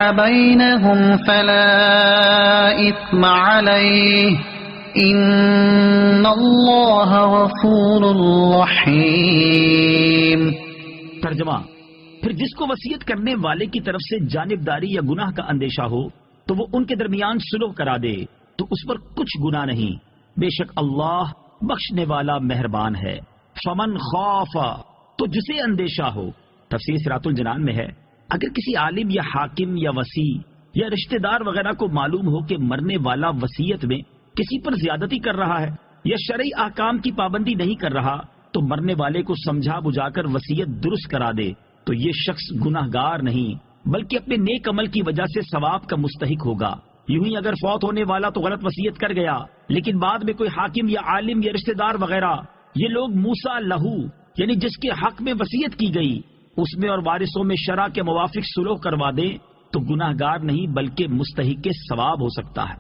بينهم فلا إثم عليه إن الله غفور رحيم۔ ترجمہ: پھر جس کو وصیت کرنے والے کی طرف سے جانبداری یا گناہ کا اندیشہ ہو تو وہ ان کے درمیان صلح کرا دے تو اس پر کچھ گناہ نہیں، بے شک اللہ بخشنے والا مہربان ہے۔ فمن خاف، تو جسے اندیشہ ہو، تفسیر صراط الجنان میں ہے اگر کسی عالم یا حاکم یا وصی یا رشتہ دار وغیرہ کو معلوم ہو کہ مرنے والا وصیت میں کسی پر زیادتی کر رہا ہے یا شرعی احکام کی پابندی نہیں کر رہا تو مرنے والے کو سمجھا بجھا کر وصیت درست کرا دے تو یہ شخص گناہ گار نہیں بلکہ اپنے نیک عمل کی وجہ سے ثواب کا مستحق ہوگا۔ یوں ہی اگر فوت ہونے والا تو غلط وصیت کر گیا لیکن بعد میں کوئی حاکم یا عالم یا رشتہ دار وغیرہ یہ لوگ موسیٰ لہو یعنی جس کے حق میں وصیت کی گئی اس میں اور وارثوں میں شرع کے موافق صلح کروا دیں تو گناہ گار نہیں بلکہ مستحق ثواب ہو سکتا ہے۔